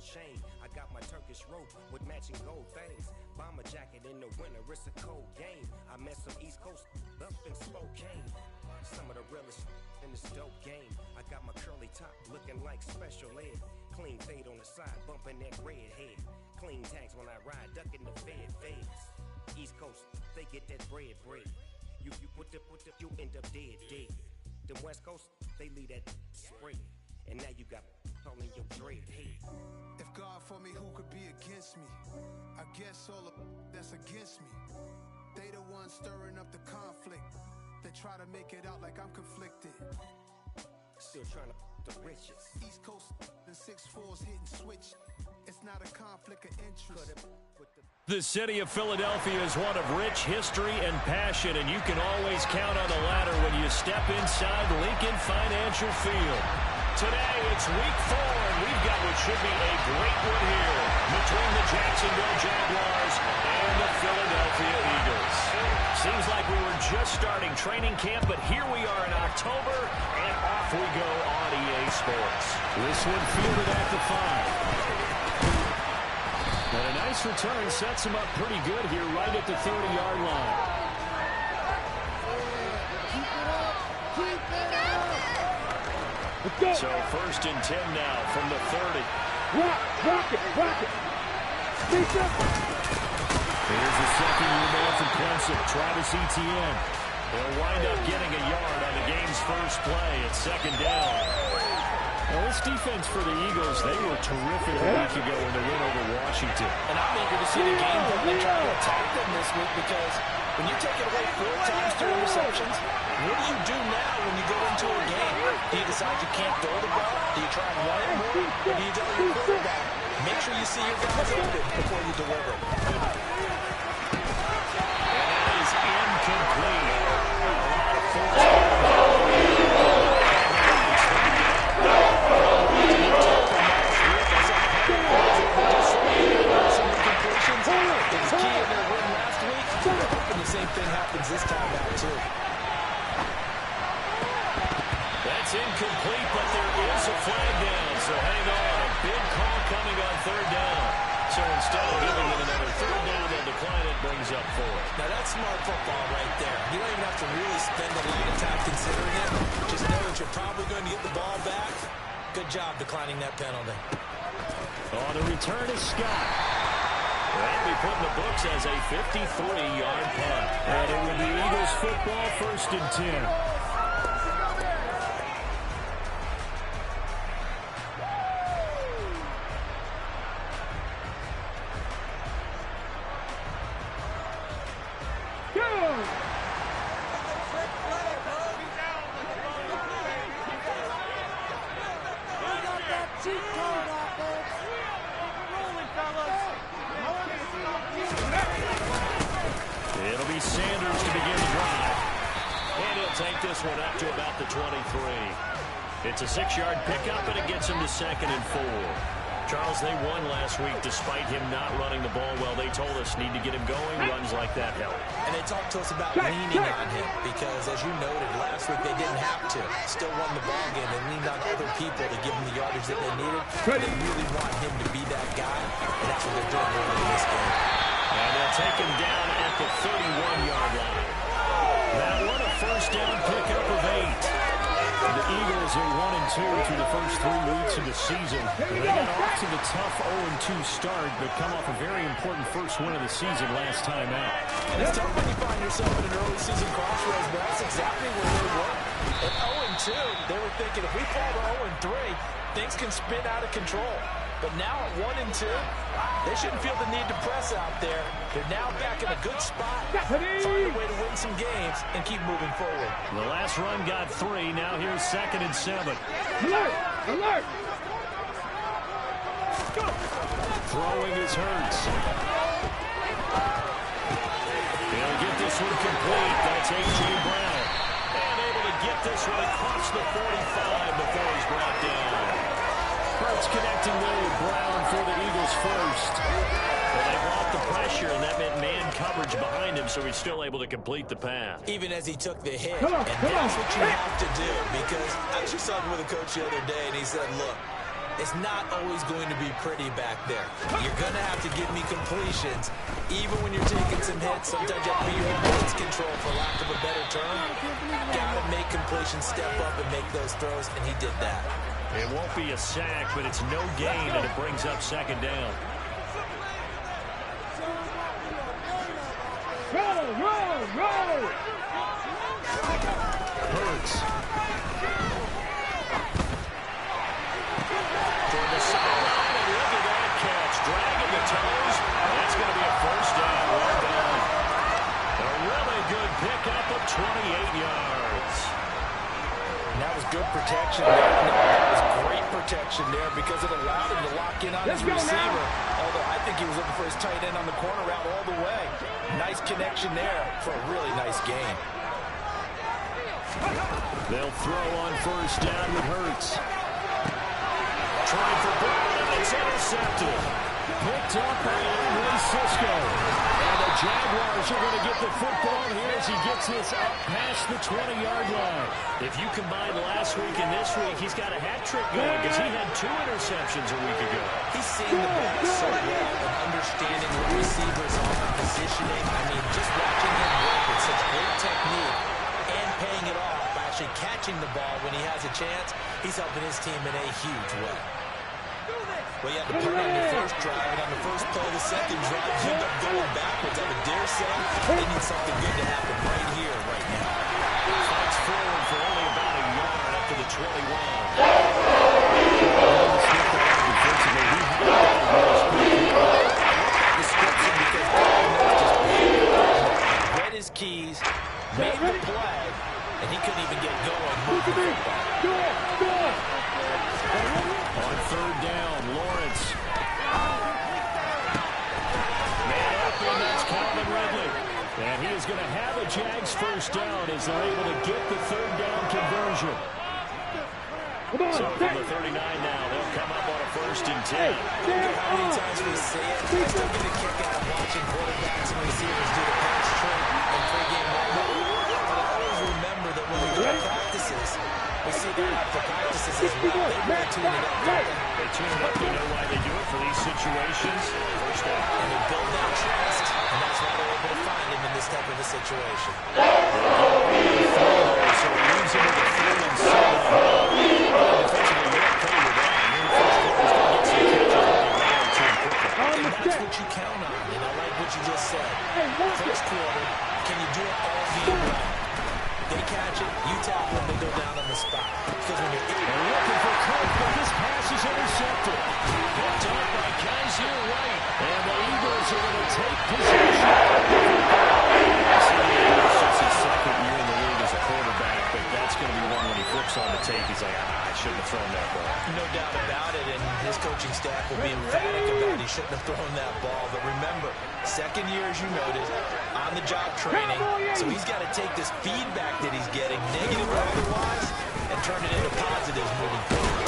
chain. I got my Turkish rope with matching gold things. Bomber jacket in the winter, it's a cold game. I met some East Coast up in Spokane. Some of the realest in this dope game. I got my curly top looking like special ed. Clean fade on the side, bumping that red head. Clean tags when I ride, ducking the feds. East Coast, they get that bread. You you end up dead. The West Coast, they leave that spread. And now you got all in your dread head. If God for me, who could be against me? I guess all of that's against me. They the ones stirring up the conflict. They try to make it out like I'm conflicted. Still trying to the riches. East Coast and 6'4's hitting switch. It's not a conflict of interest. The city of Philadelphia is one of rich history and passion, and you can always count on the ladder when you step inside Lincoln Financial Field. Today, it's week 4, and we've got what should be a great one here between the Jacksonville Jaguars and the Philadelphia Eagles. Seems like we were just starting training camp, but here we are in October, and off we go on EA Sports. This one fielded at the 5. And a nice return sets him up pretty good here right at the 30-yard line. So 1st and 10 now from the 30. Rock it. Here's the second-year man from Clemson, Travis Etienne. He'll wind up getting a yard on the game's first play at 2nd down. Well, this defense for the Eagles, they were terrific a week ago in the win over Washington. And I'm eager to see the game plan they try to attack them this week, because when you take it away 4 times through interceptions, what do you do now when you go into a game? Do you decide you can't throw the ball? Do you try and run it more? Or do you tell your quarterback, make sure you see your guys open before you deliver? And that is incomplete. Same thing happens this time out, too. That's incomplete, but there is a flag down, so hang on. A big call coming on 3rd down. So instead of giving it another 3rd down, they'll decline it, brings up 4th. Now that's smart football right there. You don't even have to really spend a lot of time considering it. Just know that you're probably going to get the ball back. Good job declining that penalty. On the return is Scott. That'll be put in the books as a 53-yard punt. And it will be Eagles football, 1st and 10. It'll be Sanders to begin the drive. And he'll take this one up to about the 23. It's a 6-yard pickup, and it gets him to 2nd and 4. Charles, they won last week despite him not running the ball well. They told us need to get him going. Runs like that help. And they talked to us about leaning on him because, as you noted, last week they didn't have to. Still won the ball game. They leaned on other people to give them the yardage that they needed. They really want him to be that guy, and that's what they're doing early in this game. And they'll take him down at the 31-yard line. That one a 1st down pickup of 8. The Eagles are 1-2 through the first 3 weeks of the season. They got off to the tough 0-2 start, but come off a very important first win of the season last time out. And it's tough when you find yourself in an early season crossroads, but that's exactly where they were. At 0-2, they were thinking if we fall to 0-3, things can spin out of control. But now at 1-2, they shouldn't feel the need to press out there. They're now back in a good spot, find a way to win some games, and keep moving forward. The last run got 3. Now here's 2nd and 7. Alert! Alert! Throwing is Hurts. He'll get this one complete. That's A.J. Brown. And able to get this one across the 45 before he's brought down. Hurts connecting there with Brown for the Eagles first. Well, they brought the pressure, and that meant man coverage behind him, so he's still able to complete the pass. Even as he took the hit. And that's what you have to do, because I was just talking with a coach the other day, and he said, look, it's not always going to be pretty back there. You're going to have to give me completions. Even when you're taking some hits, sometimes you have to be your own blitz control, for lack of a better term. Got to make completions, step up, and make those throws, and he did that. It won't be a sack, but it's no gain, and it brings up second down. Roll! Hurts. Toward the sideline, and look at that catch. Dragging the toes. That's going to be a first down. Well done. A really good pickup of 28 yards. And that was good protection there. No, that was great protection there because it allowed him to lock in on his receiver. Although I think he was looking for his tight end on the corner route all the way. Nice connection there for a really nice gain. They'll throw on first down with Hurts. Trying for Brown, and it's intercepted. Picked up by Andre Cisco. And the Jaguars are going to get the football here as he gets this up past the 20-yard line. If you combine last week and this week, he's got a hat trick going because he had 2 interceptions a week ago. He's seeing the ball so well and understanding what receivers are, positioning. I mean, just watching him work with such great technique and paying it off by actually catching the ball when he has a chance, he's helping his team in a huge way. Well, you had to put on the first drive, and on the first play of the second drive, you end up going backwards. I would dare say they need something good to happen right here, right now. Fights forward for only about a yard up to the 21. Read his keys, made the play, and he couldn't even get going moving the football. On third down, Lawrence. Man open, that's Calvin Ridley. And he is going to have a Jags first down as they're able to get the third down conversion. So from the 39 now, they'll come up on a 1st and 10. How many times we see it? I still get a kick out of watching quarterbacks and receivers do the pass trick and pregame warm-up. But I always remember that when we go to practices, we see that after practices as well. They really tune it up, don't they? They tune it up. They know why they do it for these situations. First down. And they build that trust, and that's why they're able to find him in this type of a situation. So he moves into the 3rd and 7. And that's what you count on, and I like what you just said. First quarter, can you do it all game long? They catch it, you tackle them, they go down on the spot. Because when you're looking for Cook, but this pass is intercepted. Picked up by Kaiser White, and the Eagles are going to take possession. It's his 2nd year in the league as a quarterback, but that's going to be one when he flips on the tape. He's like, I shouldn't have thrown that ball. No doubt about it, and his coaching staff will be emphatic about he shouldn't have thrown that ball. But remember, 2nd year, as you noted, on-the-job training, so he's got to take this feedback that he's getting, negative or otherwise, and turn it into positives moving forward.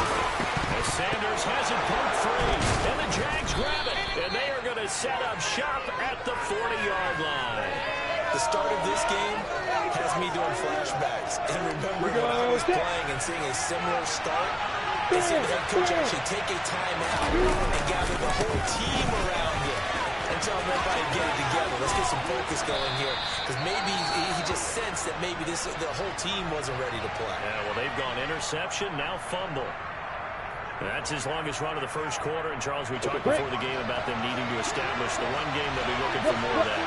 As Sanders has it broke free, and the Jags grab it, and they are going to set up shop at the 40-yard line. The start of this game has me doing flashbacks. And remember when I was playing and seeing a similar start, and seeing the head coach actually take a timeout and gather the whole team around him and tell everybody to get it together. Let's get some focus going here. Because maybe he just sensed that maybe the whole team wasn't ready to play. Yeah, well, they've gone interception, now fumble. That's his longest run of the first quarter. And, Charles, we talked before the game about them needing to establish the run game. They'll be looking for more of that.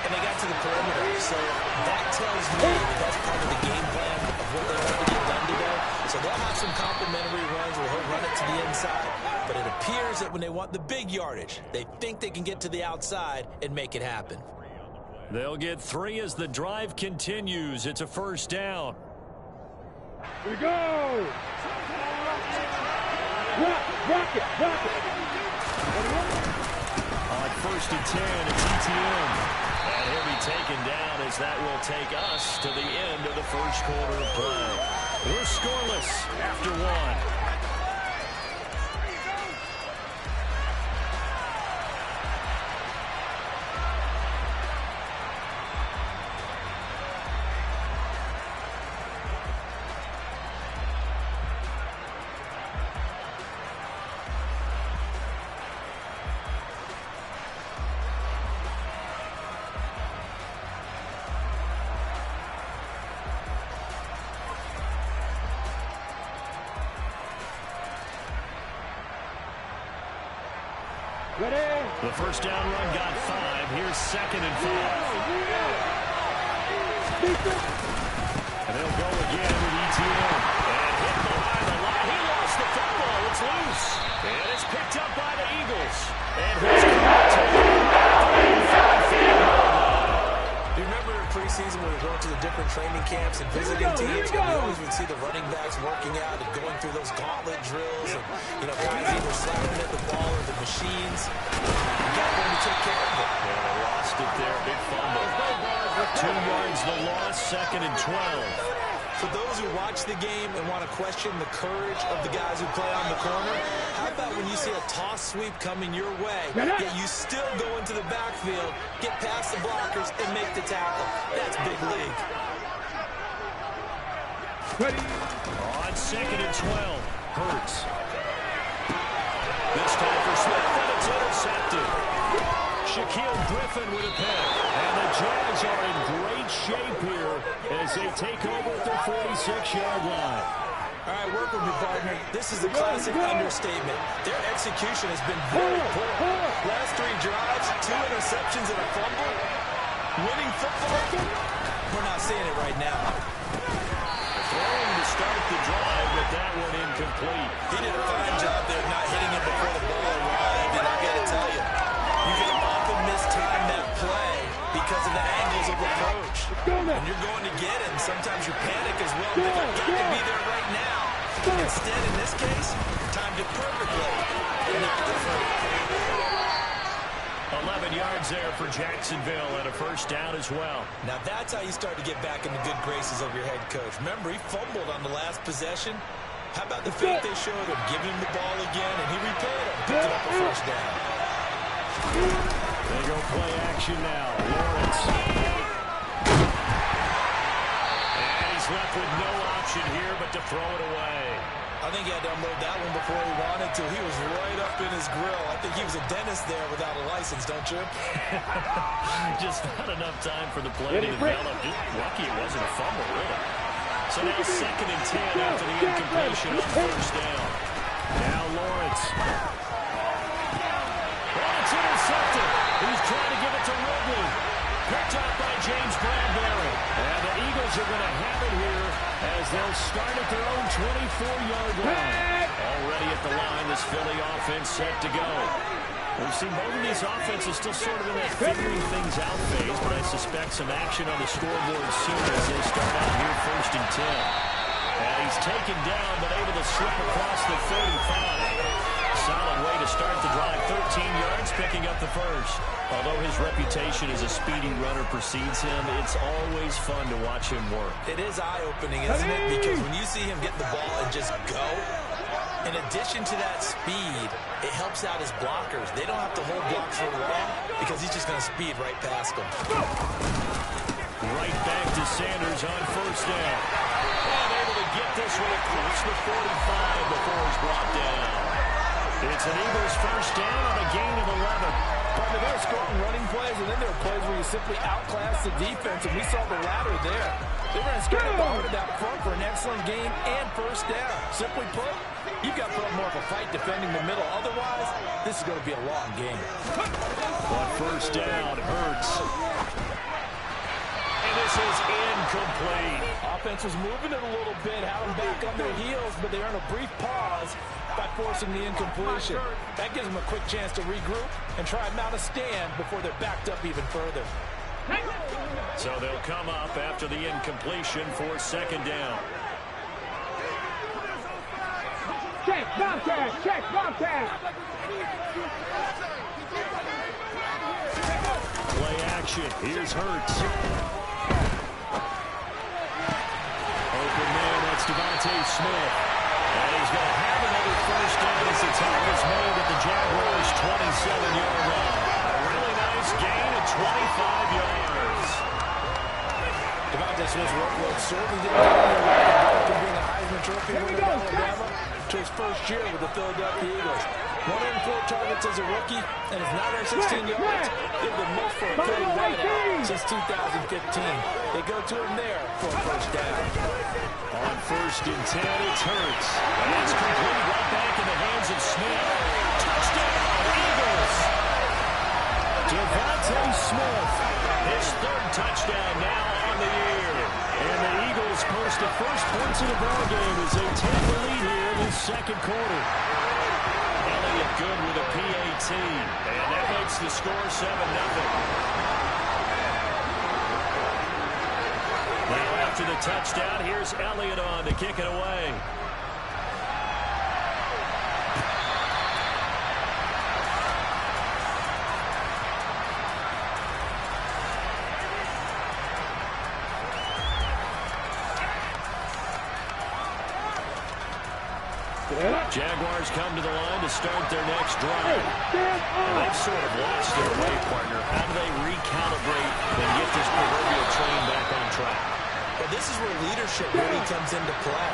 And they got to the perimeter. So that tells me that that's part of the game plan of what they want to get done today. So they'll have some complimentary runs where he'll run it to the inside. But it appears that when they want the big yardage, they think they can get to the outside and make it happen. They'll get 3 as the drive continues. It's a first down. We go! Rock it! On 1st and 10, it's ETN. And he'll be taken down as that will take us to the end of the first quarter of play. We're scoreless after 1. The first down run got 5. Here's 2nd and 5. And they'll go again with ETN. And hit behind the line. He lost the football. It's loose. And it's picked up by the Eagles. And he's going to take it back to the 5-yard line. You remember in preseason when we were going to the different training camps and visiting teams, and we always would see the running backs working out and going through those gauntlet drills, and guys either slapping at the ball or the machines. You got them to take care of it. Yeah, they lost it there. Big fumble. 2 yards the loss, 2nd and 12. For those who watch the game and want to question the courage of the guys who play on the corner, how about when you see a toss sweep coming your way, yet you still go into the backfield, get past the blockers, and make the tackle? That's big league. On 2nd and 12, Hurts. This time for Smith, and it's intercepted. Shaquille Griffin with a pick. And the Jags are in great shape here as they take over at their 46-yard line. All right, work with me, partner. This is a classic understatement. Their execution has been very poor. Last 3 drives, 2 interceptions and a fumble. Winning football? We're not seeing it right now. Throwing to start the drive, but that one incomplete. He did a fine job there not hitting it before the ball arrived, and I got to tell you, you can often mistime that play because of the angles of approach. When you're going to get it, and sometimes you panic as well. They've got to be there right now. Instead, in this case, timed it perfectly. Not the front. 11 yards there for Jacksonville and a first down as well. Now that's how you start to get back in the good graces of your head coach. Remember, he fumbled on the last possession. How about the faith they showed him, giving him the ball again, and he repaid him, picked up a first down. They go play action now. Lawrence. And he's left with no option here but to throw it away. I think he had to unload that one before he wanted to. He was right up in his grill. I think he was a dentist there without a license, don't you? Just not enough time for the play to develop. Just lucky it wasn't a fumble, really. So now 2nd and 10 after the incompletion on first down. Now Lawrence. It's intercepted. He's trying to give it to Ridley. Picked up by James Bradbury. And the Eagles are going to have it here as they'll start at their own 24-yard line. Already at the line, this Philly offense set to go. We've seen both of these offenses still sort of in that figuring things out phase, but I suspect some action on the scoreboard soon as they start out here 1st and 10. And he's taken down, but able to slip across the 35. Solid way to start the drive. 13 yards, picking up the first. Although his reputation as a speedy runner precedes him, it's always fun to watch him work. It is eye-opening, isn't it? Because when you see him get the ball and just go, in addition to that speed, it helps out his blockers. They don't have to hold blocks for long because he's just going to speed right past them. Right back to Sanders on first down. And able to get this one across the 45 before he's brought down. It's an Eagles first down on a gain of 11. Partner, there are scoring running plays, and then there are plays where you simply outclass the defense, and we saw the latter there. They ran straight up the heart of that front for an excellent gain and first down. Simply put, you've got to put up more of a fight defending the middle. Otherwise, this is going to be a long game. On first down, Hurts. And this is incomplete. Offense was moving it a little bit, had them back on their heels, but they earned a brief pause by forcing the incompletion. That gives them a quick chance to regroup and try and mount a stand before they're backed up even further. So they'll come up after the incompletion for 2nd down. Check, Bobcat, check, Bobcat. Play action. Here's Hurts. Open man, that's Devontae Smith. And he's going to have another first down as the tackle is made at the Jaguars' 27-yard line. A really nice gain of 25 yards. Devontae Smith's workload certainly didn't get on the record from being a Heisman Trophy winner in Alabama to his first year with the Philadelphia Eagles. 104 targets as a rookie, and his 916 yards is the most for a Philly wideout since 2015. They go to him there for a first down. On 1st and 10, it's Hurts. And it's complete right back in the hands of Smith. Touchdown, Eagles! Just the first points of the ball game as they take the lead here in the second quarter. Elliott good with a PAT, and that makes the score 7-0. Now after the touchdown, here's Elliott on to kick it away. Jaguars come to the line to start their next drive. And they've sort of lost their way, partner. How do they recalibrate and get this proverbial train back on track? Well, this is where leadership really comes into play.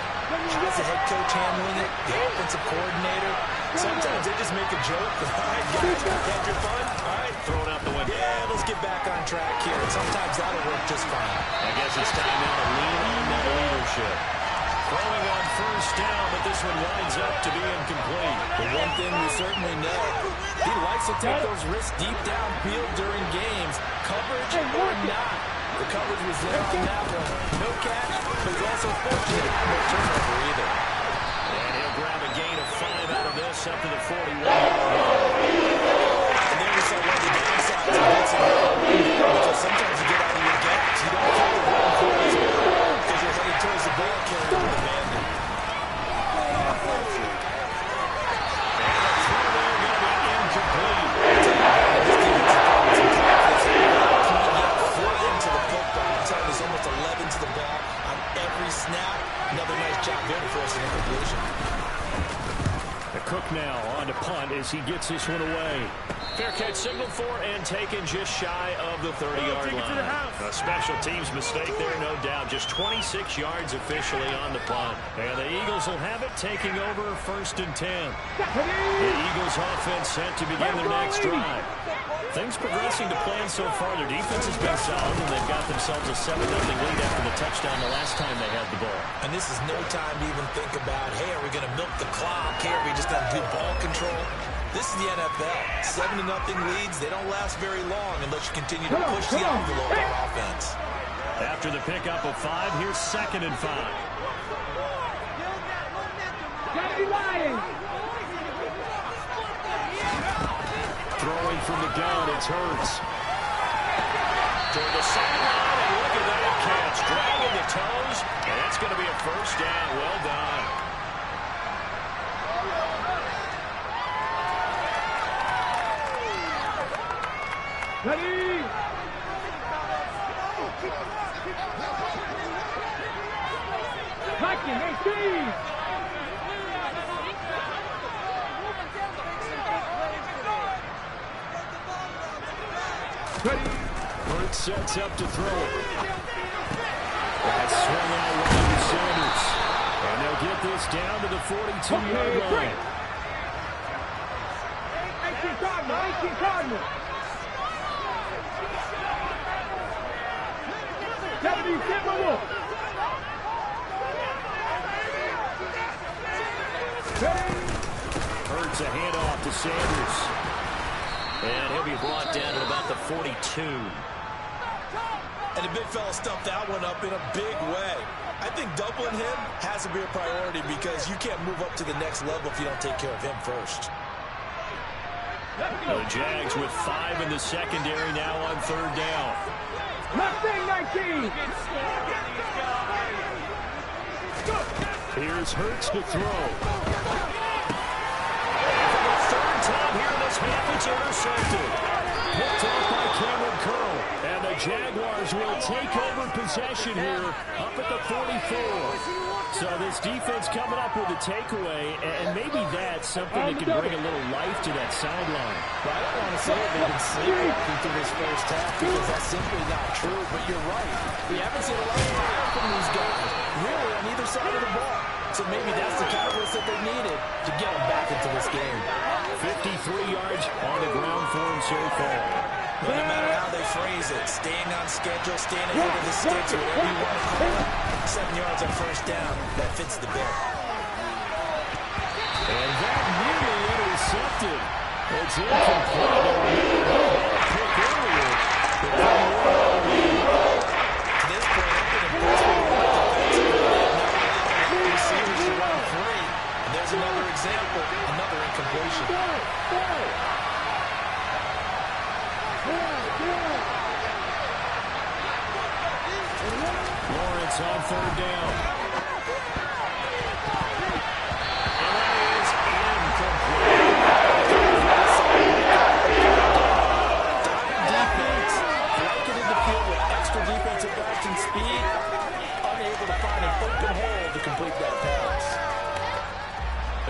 How's the head coach handling it? The offensive coordinator? Sometimes they just make a joke. All right, guys, had your fun? All right, throw it out the window. Yeah, let's get back on track here. And sometimes that'll work just fine. I guess it's time now to lean on that leadership. Throwing on first down, but this one winds up to be incomplete. The one thing we certainly know, he likes to take those risks deep downfield during games, coverage or not. The coverage was there on that one. No catch, but he's also fortunate. No turnover either. And he'll grab a gain of 5 out of this up to the 41-yard line. And then we saw one of the downsides of Benson Hill, because sometimes you get out of your gaps. You don't throw the ball because you're headed towards the ball carrier with the man. Almost 11 to the ball on every snap. Another nice job there to force an incompletion. The Cook now on to punt as he gets this one away. Fair catch signaled for and taken just shy of the 30-yard line. A special teams mistake there, no doubt. Just 26 yards officially on the punt. And the Eagles will have it, taking over 1st and 10. The Eagles offense set to begin their next drive. Things progressing to plan so far. Their defense has been solid, and they've got themselves a 7-0 lead after the touchdown the last time they had the ball. And this is no time to even think about, hey, are we going to milk the clock? Hey, are we just going to do ball control? This is the NFL. 7-0 leads, they don't last very long unless you continue to push the envelope on offense. After the pickup of 5, here's 2nd and 5. Gotta be lying. Throwing from the gun, it's Hurts. Toward the sideline, and look at that catch. Dragging the toes, and that's going to be a 1st down. Well done. Ready? Hacking, 18. Ready? Hurts sets up to throw it. That's swung out wide to Sanders. And they'll get this down to the 42-yard line. 18 Cardinal. 70, Timberwolf. Hurts a handoff to Sanders. And he'll be brought down at about the 42. And the big fella stuffed that one up in a big way. I think doubling him has to be a priority because you can't move up to the next level if you don't take care of him first. The Jags with 5 in the secondary now on 3rd down. Nothing, 19. Here's Hurts to throw. For the 3rd time here in this half, it's intercepted. Picked off by Cameron Curl. And the Jaguars will take over possession here up at the 44. So this defense coming up with a takeaway, and maybe that's something that can bring a little life to that sideline. Well, I don't want to say that they've been sleepwalking through this first half because that's simply not true, but you're right. We haven't seen a lot of fire from these guys, really, on either side of the ball. So maybe that's the catalyst that they needed to get them back into this game. 53 yards on the ground for him so far. Well, no matter how they phrase it, staying on schedule, staying ahead of the sticks, whatever you want to call it, 7 yards on 1st down, that fits the bill. And that nearly intercepted. It's incomplete. Pick earlier. At this point, I've been impressed with the defensive. another example, another incompletion. Lawrence on third down. And that is incomplete. Defense, flanking in the field with extra defensive backs and speed, unable to find an open hole to complete that pass.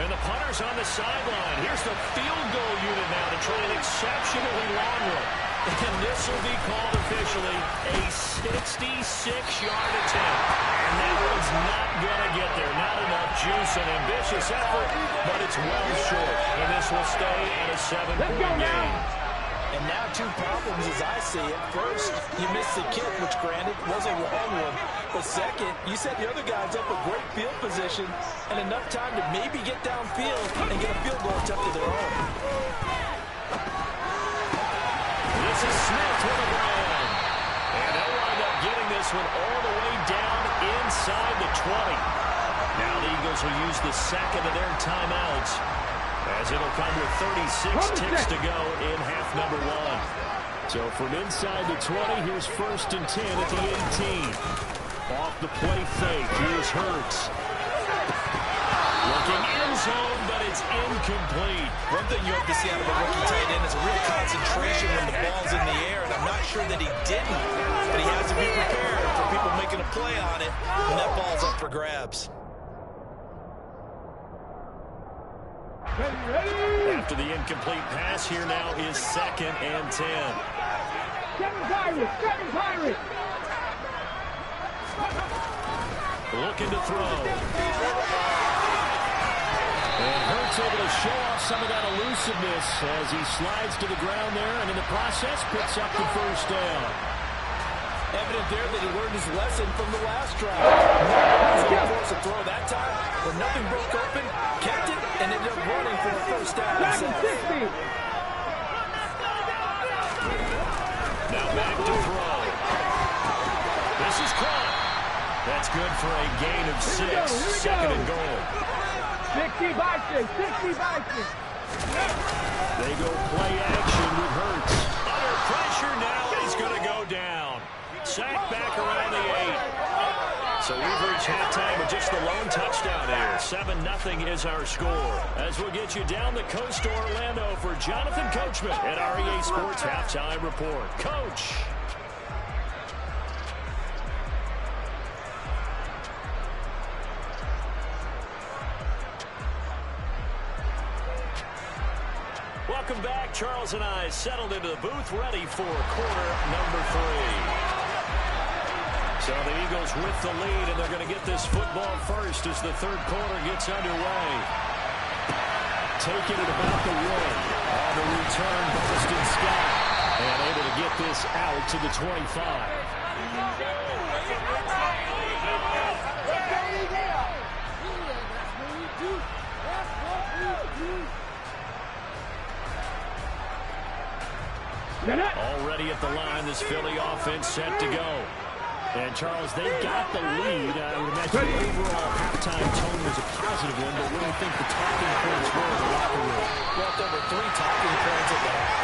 And the punter's on the sideline. Here's the field goal unit now to try an exceptionally long one. And this will be called officially a 66-yard attempt. And that one's not going to get there. Not enough juice, an ambitious effort, but it's well short. And this will stay at a 7-point game. And now two problems as I see it. First, you missed the kick, which granted was a long one. But second, you set the other guys up a great field position and enough time to maybe get downfield and get a field goal attempt of their own. This is Smith with a grab. And they'll wind up getting this one all the way down inside the 20. Now the Eagles will use the second of their timeouts, as it'll come with 36 ticks to go in half number one. So from inside the 20, here's 1st and 10 at the 18. Off the play fake, here's Hurts. Looking end zone, but it's incomplete. One thing you hope to see out of a rookie tight end is a real concentration when the ball's in the air, and I'm not sure that he didn't, but he has to be prepared for people making a play on it when that ball's up for grabs. After the incomplete pass, here now is 2nd and 10. Seven Pirates. Looking to throw. And Hurts able to show off some of that elusiveness as he slides to the ground there, and in the process picks up the 1st down. Evident there that he learned his lesson from the last drive. He was forced to throw that time, but nothing broke open, kept it, and ended up running for a 1st down. Now back to throw. This is caught. That's good for a gain of 6. 2nd and goal. 60 Vikings. They go play action with Hurts. Under pressure now, he's going to go down. Sacked back around the 8. So we've reached halftime with just the lone touchdown here. 7-0 is our score. As we'll get you down the coast to Orlando for Jonathan Coachman at REA Sports Halftime Report. Coach. Welcome back. Charles and I settled into the booth, ready for quarter number 3. So the Eagles with the lead, and they're going to get this football first as the 3rd quarter gets underway. Taking it about the 1. On the return, Boston Scott. And able to get this out to the 25. Already at the line, this Philly offense set to go. And, Charles, they got the lead. I would imagine the overall halftime tone was a positive one, but what do you think the talking points were in the locker room? Well, there were 3 talking points at the half.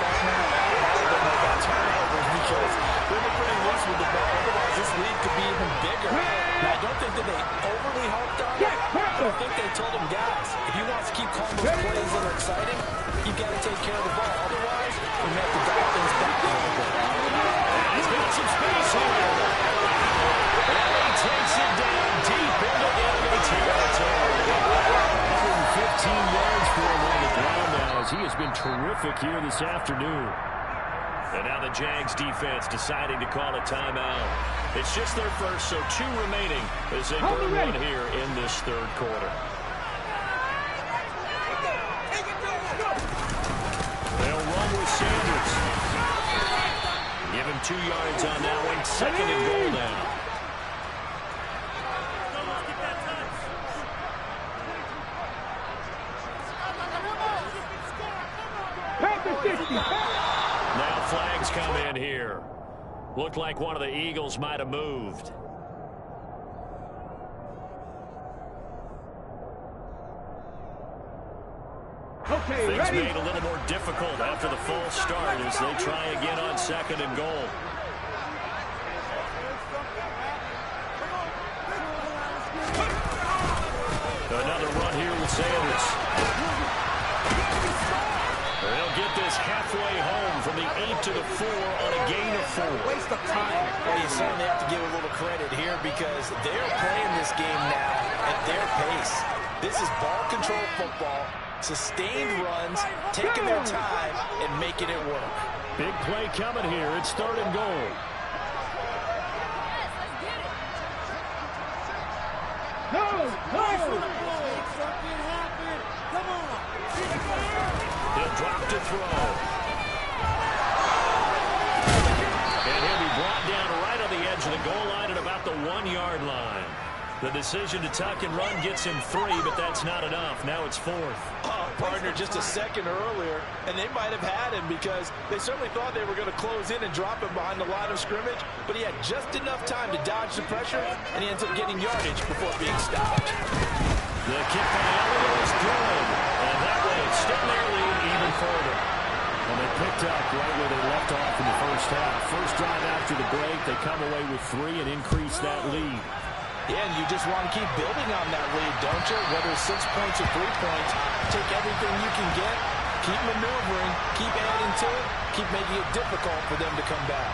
Turnovers because they were pretty loose with the ball. Otherwise, this lead could be even bigger. Now, I don't think that they overly harped on it. I don't think they told them, guys, if you want to keep calling those plays that are exciting, you've got to take care of the ball. Otherwise, we may have to dial things back a little bit. He's got some space here. And he takes it down deep into enemy territory. 115 yards for him on the ground now, as he has been terrific here this afternoon. And now the Jags defense deciding to call a timeout. It's just their first, so 2 remaining as they burn one here in this 3rd quarter. They'll run with Sanders. Give him 2 yards on that one. 2nd and goal now. Now flags come in here. Looked like one of the Eagles might have moved. Okay, Things ready? made a little more difficult after the false start as they try again on 2nd and goal. Another run here with Sanders. They'll get this halfway home from the 8 to the 4 on a gain of 4. Waste of time. Well, you certainly have to give a little credit here because they're playing this game now at their pace. This is ball control football, sustained runs, taking their time and making it work. Big play coming here. It's 3rd and goal. He'll drop to throw. And he'll be brought down right on the edge of the goal line at about the 1-yard line. The decision to tuck and run gets him 3, but that's not enough. Now it's 4th. Partner just a second earlier, and they might have had him because they certainly thought they were going to close in and drop him behind the line of scrimmage, but he had just enough time to dodge the pressure, and he ends up getting yardage before being stopped. The kick by Elliott is good, and that way extend their lead even further. And they picked up right where they left off in the first half. First drive after the break, they come away with 3 and increase that lead. Yeah, and you just want to keep building on that lead, don't you? Whether it's 6 points or 3 points, take everything you can get, keep maneuvering, keep adding to it, keep making it difficult for them to come back.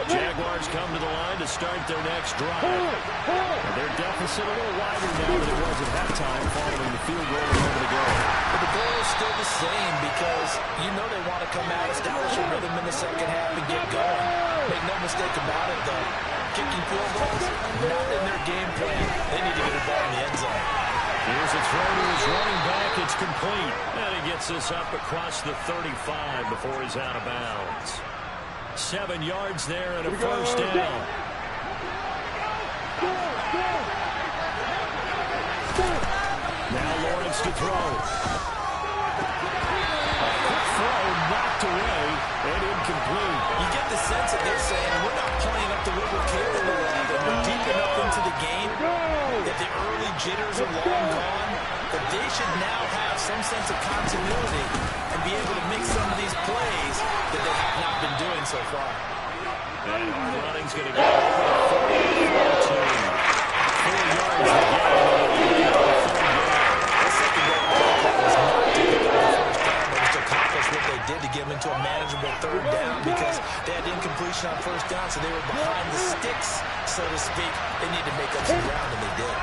Jaguars come to the line to start their next drive. Their deficit a little wider now than it was at halftime following the field goal a moment ago. But the goal is still the same because you know they want to come out, establish a rhythm in the second half and get going. Make no mistake about it, though. Kicking field goals, not in their game plan. They need to get a ball in the end zone. Here's a throw to his running back. It's complete. And he gets this up across the 35 before he's out of bounds. 7 yards there and a first down. Now Lawrence to throw. Quick throw knocked away and incomplete. You get the sense that they're saying we're not playing up to what we're capable of, and we're deep enough into the game that the early jitters are long gone, but they should now have some sense of continuity and be able to make some of these plays that they have not been doing so far. And running's going to get over 42. 4 yards to gain. That secondary ball was not to pick up the first down, but to accomplish what they did to get them into a manageable 3rd down because they had incompletion on 1st down, so they were behind the sticks, so to speak. They needed to make up some ground, and they did.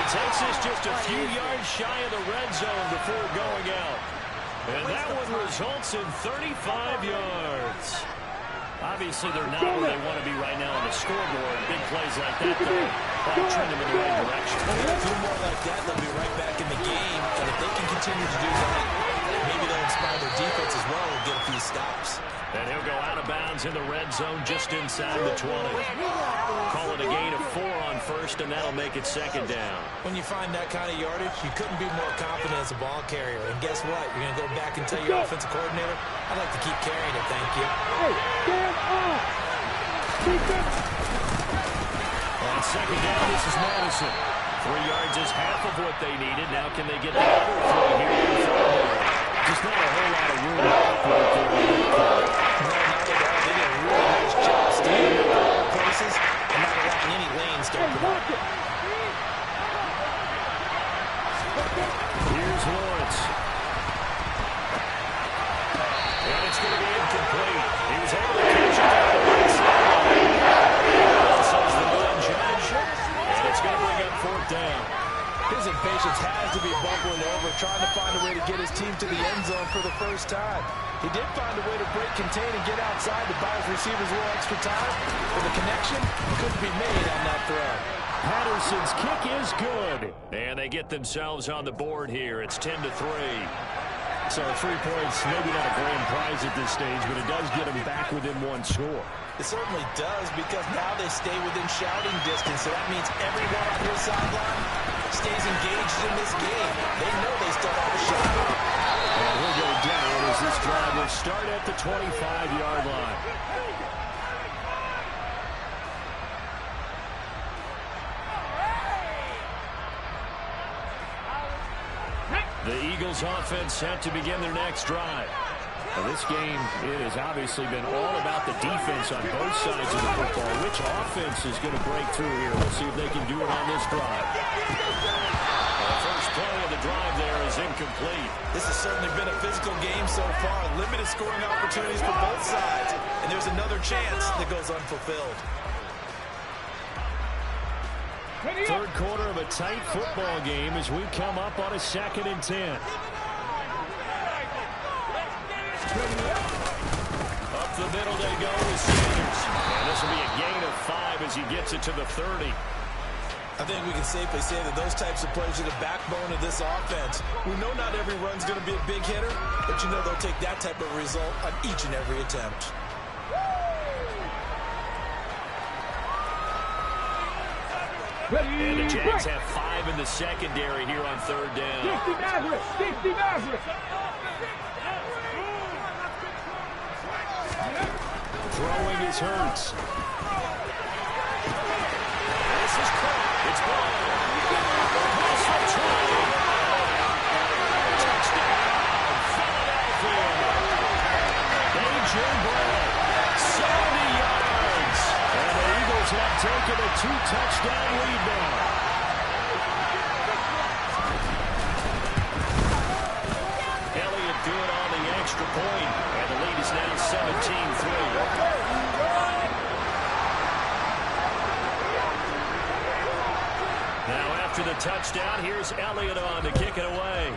Takes us just a few yards shy of the red zone before going out. And that one results in 35 yards. Obviously, they're not where they want to be right now on the scoreboard. Big plays like that, though, will trend them in the right direction. A few more like that, they'll be right back in the game. And if they can continue to do that, maybe they'll inspire their defense as well and get a few stops. And he'll go out of bounds in the red zone just inside the 20. Call it a gain of 4 on 1st, and that'll make it 2nd down. When you find that kind of yardage, you couldn't be more confident as a ball carrier. And guess what? You're going to go back and tell your offensive coordinator, I'd like to keep carrying it, thank you. On 2nd down, this is Madison. 3 yards is half of what they needed. Now can they get the other 3 here in front of them? Just not a whole lot of room to operate there. No, not at all. They did a really nice job staying in the places and not allowing any lanes to open up. Here's Lawrence. And it's going to be incomplete. He was able to catch it down the right side. Says the non-judge. And it's going to bring up 4th down. His impatience has to be bubbling over, trying to find a way to get his team to the end zone for the first time. He did find a way to break, contain, and get outside to buy his receivers a little extra time, but the connection couldn't be made on that throw. Patterson's kick is good. And they get themselves on the board here. It's 10-3. So 3 points, maybe not a grand prize at this stage, but it does get them back within 1 score. It certainly does, because now they stay within shouting distance, so that means everyone on his sideline stays engaged in this game. They know they still have a shot. And we'll start at the 25-yard line. The Eagles offense set to begin their next drive. Now this game, it has obviously been all about the defense on both sides of the football. Which offense is going to break through here? We'll see if they can do it on this drive. The first play of the drive there is incomplete. This has certainly been a physical game so far. Limited scoring opportunities for both sides. And there's another chance that goes unfulfilled. Third quarter of a tight football game as we come up on a 2nd and 10. Up the middle they go with Sanders. And this will be a gain of 5 as he gets it to the 30. I think we can safely say that those types of plays are the backbone of this offense. We know not every run's going to be a big hitter, but you know they'll take that type of result on each and every attempt. And the Jags have 5 in the secondary here on 3rd down. 60 Maverick! 60 Maverick! Throwing is Hurts. This is caught. It's ball. Touchdown, Philadelphia. A.J. Brown, 70 yards. And the Eagles have taken a 2-touchdown lead now. Elliott doing on the extra point, and the lead is now 17-3. Now after the touchdown, here's Elliott on to kick it away.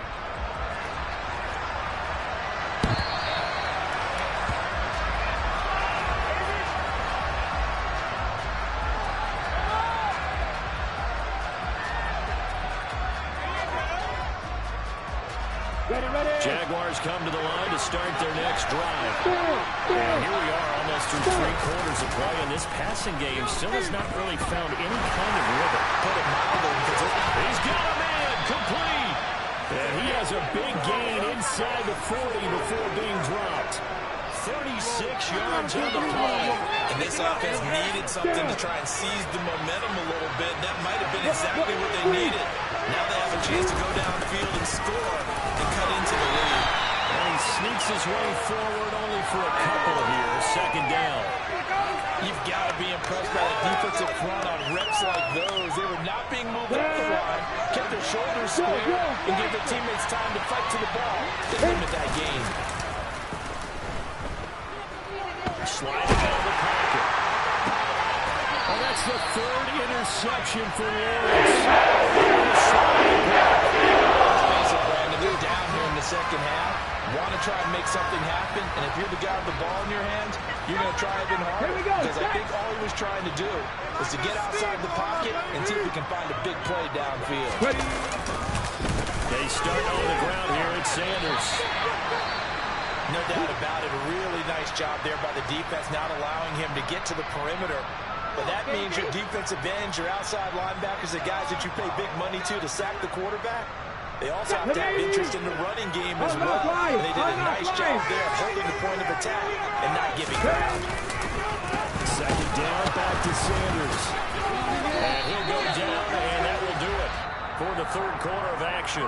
Jaguars come to the line to start their next drive. And here we are almost through 3 quarters of play, and this passing game still has not really found any kind of rhythm. He's got a man complete. And he has a big gain inside the 40 before being dropped. 36 yards on the play. And this offense needed something to try and seize the momentum a little bit. That might have been exactly what they needed. Now they have a chance to go downfield and score and cut into the lead. And he sneaks his way forward only for a couple here. 2nd down. You've got to be impressed by the defensive front on reps like those. They were not being moved up the line, kept their shoulders square, and gave their teammates time to fight to the ball to limit that gain. Sliding out of the pocket. Oh, that's the 3rd interception for Lawrence. They're down here in the 2nd half. Want to try and make something happen, and if you're the guy with the ball in your hands, you're going to try even harder. Because I think all he was trying to do was to get outside the pocket and see if he can find a big play downfield. They start on the ground here. It's Sanders. No doubt about it. A really nice job there by the defense, not allowing him to get to the perimeter. But that means your defensive ends, your outside linebackers, the guys that you pay big money to sack the quarterback, they also have to have interest in the running game as well. And they did a nice job there holding the point of attack and not giving ground. 2nd down, back to Sanders. And he'll go down, and that will do it for the 3rd quarter of action.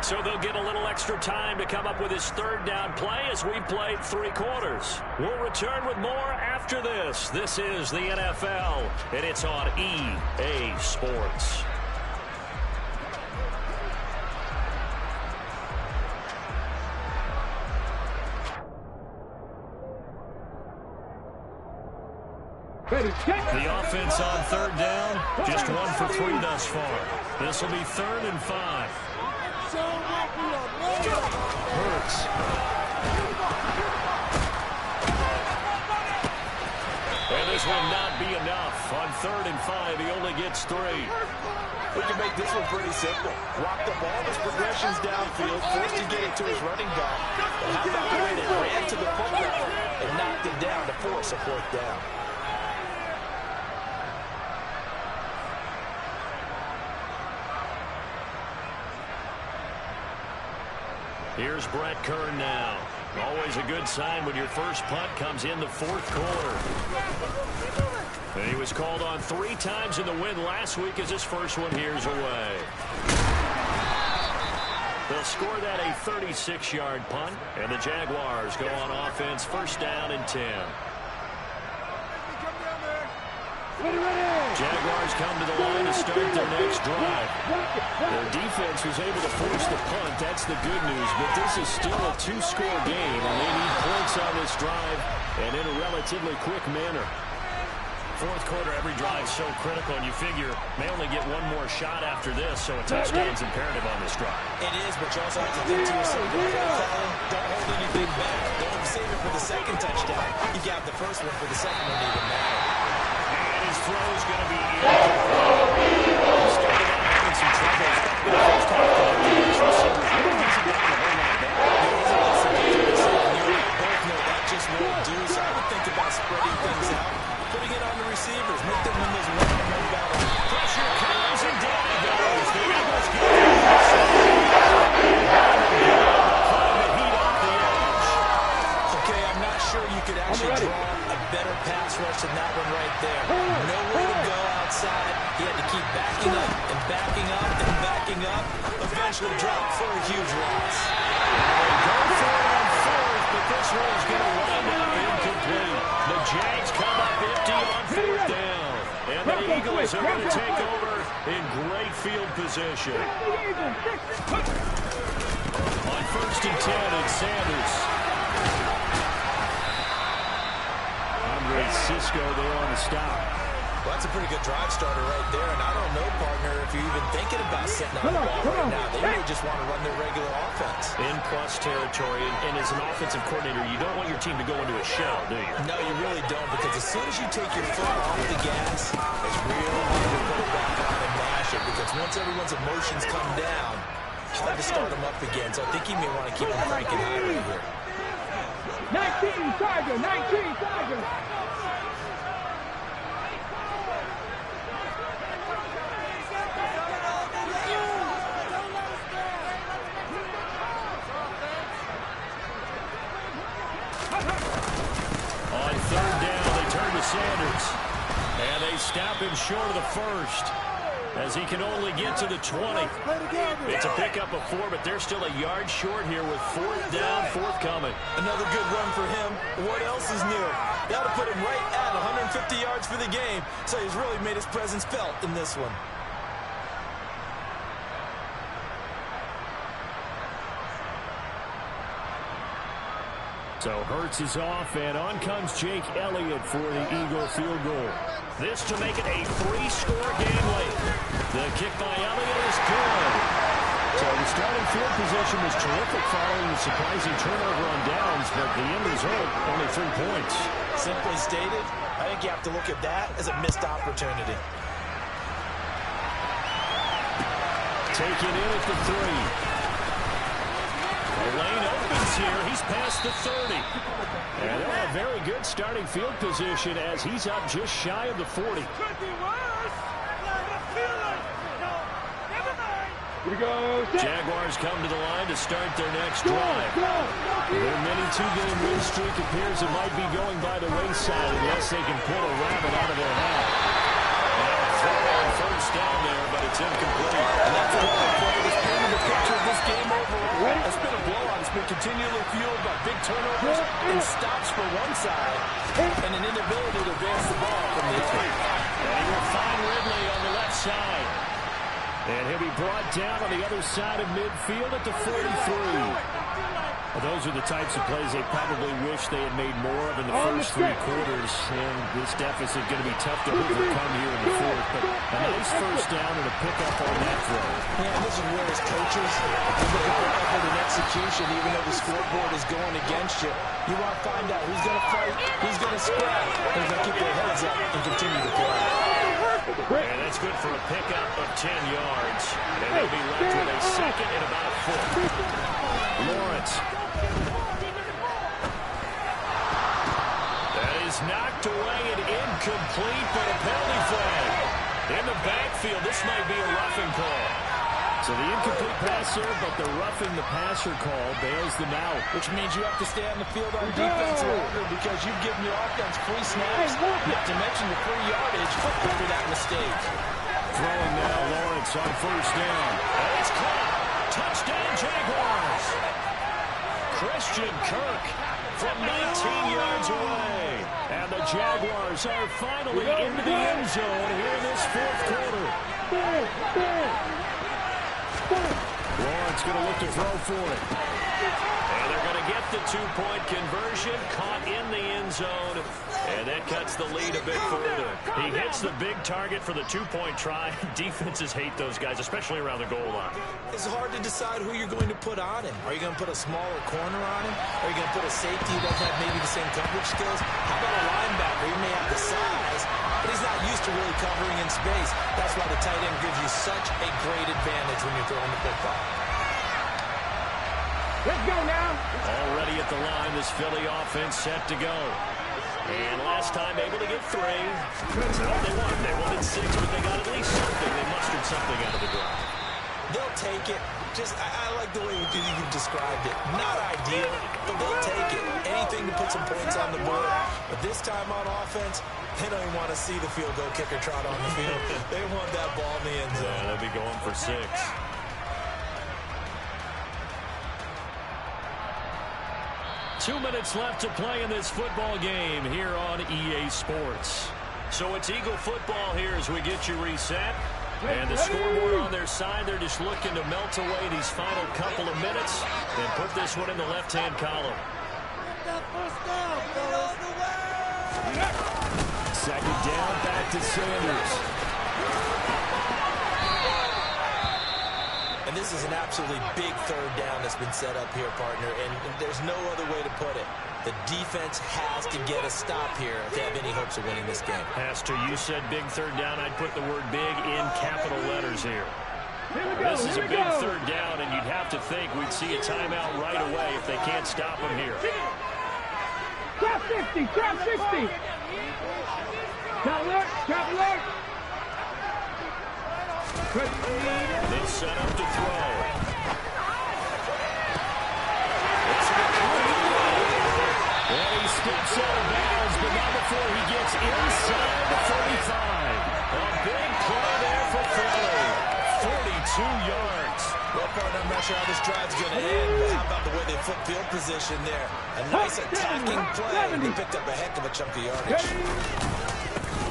So they'll get a little extra time to come up with his 3rd down play as we've played 3 quarters. We'll return with more after this. This is the NFL, and it's on EA Sports. The offense on 3rd down, just 1 for 3 thus far. This will be 3rd and 5. Hurts. And this will not be enough. On 3rd and 5, he only gets 3. We can make this one pretty simple. Walked up all his progressions downfield, forced to get it to his running back. But how about the way they ran to the football and knocked him down to force a 4th down? Here's Brett Kern now. Always a good sign when your first punt comes in the fourth quarter. And he was called on 3 times in the win last week as his first one here's away. They'll score that a 36-yard punt, and the Jaguars go on offense, first down and 10. Jaguars come to the line to start their next drive. Their defense was able to force the punt. That's the good news, but this is still a 2-score game, and they need points on this drive and in a relatively quick manner. Fourth quarter, every drive so critical, and you figure may only get one more shot after this, so a touchdown's imperative on this drive. It is, but you also have to think to yourself, don't hold anything back. Don't save it for the second touchdown. You got the first one for the second one to even matter. And his throw is going to be incomplete. Started out having some trouble. In the first half of these receivers really hasn't gotten a whole lot better. Both know that just won't do, so I would think about spreading things out. Putting it on the receivers. Make them win those one-on-one battles. Pressure comes and down he goes. The Eagles get the heat off the edge. Okay, I'm not sure you could actually draw a better pass rush than that one right there. Nowhere to go outside. He had to keep backing up and backing up and backing up. Eventually dropped for a huge loss. They go for it on fourth, but this one is going to wind up incomplete. The Jags come up empty on fourth down. And the Eagles are going to take over in great field position. On first and 10, it's Sanders. Andre Cisco there on the stop. Well, that's a pretty good drive starter right there, and I don't know, partner, if you're even thinking about setting out the ball right now. They really just want to run their regular offense. In plus territory, and as an offensive coordinator, you don't want your team to go into a shell, do you? No, you really don't, because as soon as you take your foot off the gas, it's real hard to put it back on and mash it, because once everyone's emotions come down, it's hard to start them up again, so I think he may want to keep them cranking high right here. 19 Tiger, 19 Tiger. On third down, they turn to Sanders. And they stop him short of the first, as he can only get to the 20. It's a pickup of 4, but they're still a yard short here with fourth down, forthcoming. Another good run for him. What else is new? That'll put him right at 150 yards for the game, so he's really made his presence felt in this one. So Hurts is off, and on comes Jake Elliott for the Eagle field goal. This to make it a 3-score game late. The kick by Elliott is good. So the starting field position was terrific following the surprising turnover on downs, but the end result, only 3 points. Simply stated, I think you have to look at that as a missed opportunity. Taken in at the 3. The lane opens here. He's past the 30. And they'll have very good starting field position as he's up just shy of the 40. Here we go. Jaguars come to the line to start their next drive. Their mini 2-game win streak appears it might be going by the wayside unless they can pull a rabbit out of their hat. Throw on first down there, but it's incomplete. And that's a play that's painting the picture of this game overall. It's been a blowout. It's been continually fueled by big turnovers and stops for one side and an inability to advance the ball from the other. And he will find Ridley on the left side. And he'll be brought down on the other side of midfield at the 43. Well, those are the types of plays they probably wish they had made more of in the first 3 quarters. And this deficit going to be tough to overcome here in the fourth. But a nice first down and a pickup on that throw. Yeah, and this is where as coaches, you're looking for effort and execution, even though the scoreboard is going against you. You want to find out who's going to fight, who's going to scrap, and who's going to keep their heads up and continue to play. And that's good for a pickup of 10 yards. And they'll be left with a second and about a foot. Lawrence. That is knocked away and incomplete, but a penalty flag. In the backfield, this might be a roughing call. So the incomplete pass there, but the roughing the passer call bails them out. Which means you have to stay on the field on defense longer because you've given your offense free snaps, not to mention the free yardage after that mistake. Throwing now, Lawrence on first down. And it's caught. Touchdown, Jaguars. Christian Kirk from 19 yards away. And the Jaguars are finally into the end zone here in this fourth quarter. Lawrence going to look to throw for it. And they're going to get the two-point conversion, caught in the end zone, and that cuts the lead a bit further. He hits the big target for the two-point try. Defenses hate those guys, especially around the goal line. It's hard to decide who you're going to put on him. Are you going to put a smaller corner on him? Are you going to put a safety that have maybe the same coverage skills? How about a linebacker? He may have the size, but he's not used to really covering in space. That's why the tight end gives you such a great advantage when you're throwing the football. Let's go now. Already at the line, this Philly offense set to go. And last time able to get 3. That's not what they wanted. They wanted 6, but they got at least something. They mustered something out of the drive. They'll take it. I like the way you described it. Not ideal, but they'll take it. Anything to put some points on the board. But this time on offense, they don't even want to see the field goal kicker trot on the field. They want that ball in the end zone. Yeah, they'll be going for 6. 2 minutes left to play in this football game here on EA Sports. So it's Eagle football here as we get you reset. And the scoreboard on their side, they're just looking to melt away these final couple of minutes and put this one in the left-hand column. Second down, back to Sanders. And this is an absolutely big third down that's been set up here, partner, and there's no other way to put it. The defense has to get a stop here if they have any hopes of winning this game. Pastor, you said big third down. I'd put the word big in capital letters here. This is a big third down, and you'd have to think we'd see a timeout right away if they can't stop them here. Trap 60, trap 60. Chop alert. They set up to throw. And he steps out of bounds, but not before he gets inside the 45. A big play there for Philly. 42 yards. Well, partner, I'm not sure how this drive's going to end, but how about the way they flip field position there? A nice attacking play. They picked up a heck of a chunk of yardage.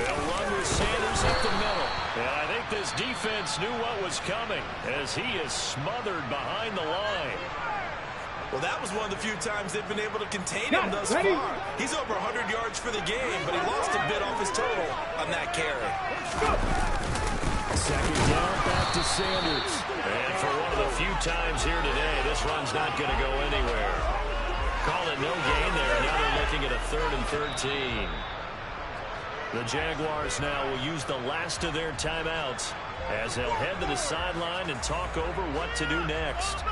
They'll run with Sanders up the middle. And I think this defense knew what was coming as he is smothered behind the line. Well, that was one of the few times they've been able to contain him thus far. He's over 100 yards for the game, but he lost a bit off his total on that carry. Second down, back to Sanders. And for one of the few times here today, this run's not going to go anywhere. Call it no gain there. Now they're looking at a 3rd and 13. The Jaguars now will use the last of their timeouts as they'll head to the sideline and talk over what to do next.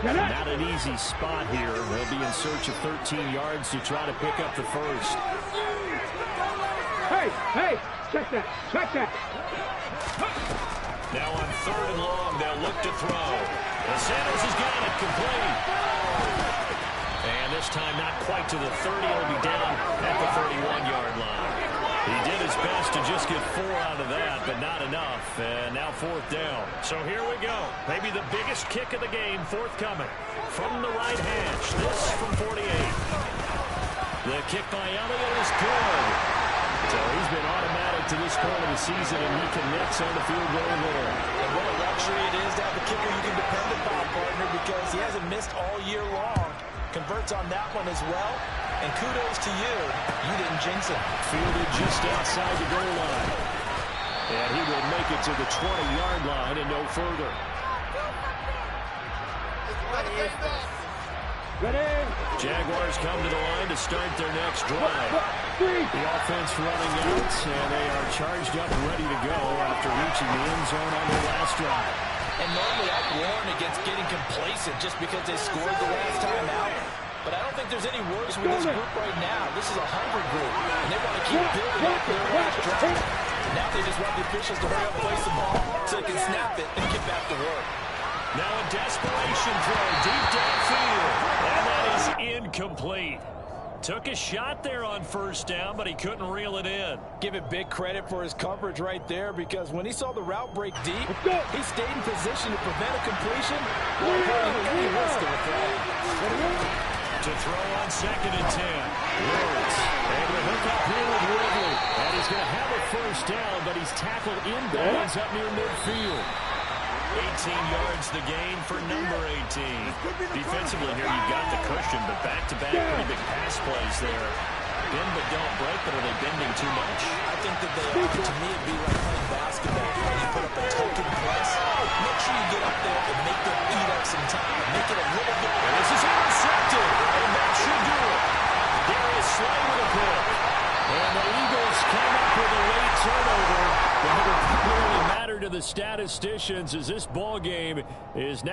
Not an easy spot here. They'll be in search of 13 yards to try to pick up the first. Hey, check that. Now on 3rd and long, they'll look to throw. And Sanders has got it complete. And this time not quite to the 30. It'll be down at the 31-yard line. He did his best to just get 4 out of that, but not enough. And now 4th down. So here we go. Maybe the biggest kick of the game forthcoming. From the right hash. This from 48. The kick by Elliott is good. So he's been automatic to this point of the season, and he connects on the field goal there. And what a luxury it is to have a kicker you can depend upon, partner, because he hasn't missed all year long. Converts on that one as well. And kudos to you. You didn't jinx it. Fielded just outside the goal line. And he will make it to the 20-yard line and no further. Jaguars come to the line to start their next drive. The offense running out, and they are charged up and ready to go after reaching the end zone on their last drive. And normally I'd warn against getting complacent just because they scored the last time out. But I don't think there's any worse with this group right now. This is a hungry group, and they want to keep building up their last drive. Now they just want the officials to hurry up, place the ball, so they can snap it and get back to work. Now a desperation throw deep downfield, and that is incomplete. Took a shot there on first down, but he couldn't reel it in. Give it big credit for his coverage right there, because when he saw the route break deep, he stayed in position to prevent a completion while avoiding any risk of a throw. To throw on 2nd and 10. Lawrence able to hook up here with Ridley. And he's going to have a first down, but he's tackled inbounds up near midfield. 18 yards the gain for number 18. Defensively here, you've got the cushion, but back-to-back pretty big pass plays there. Bend but don't break, but are they bending too much? I think that they are. To me, it'd be like playing basketball. You put up a token press. Make sure you get up there and make them eat up some time. Make it a little bit. And this is intercepted, and that should do it. Darius Slay with a pick. And the Eagles come up with a late turnover. But it will clearly matter to the statisticians as this ball game is now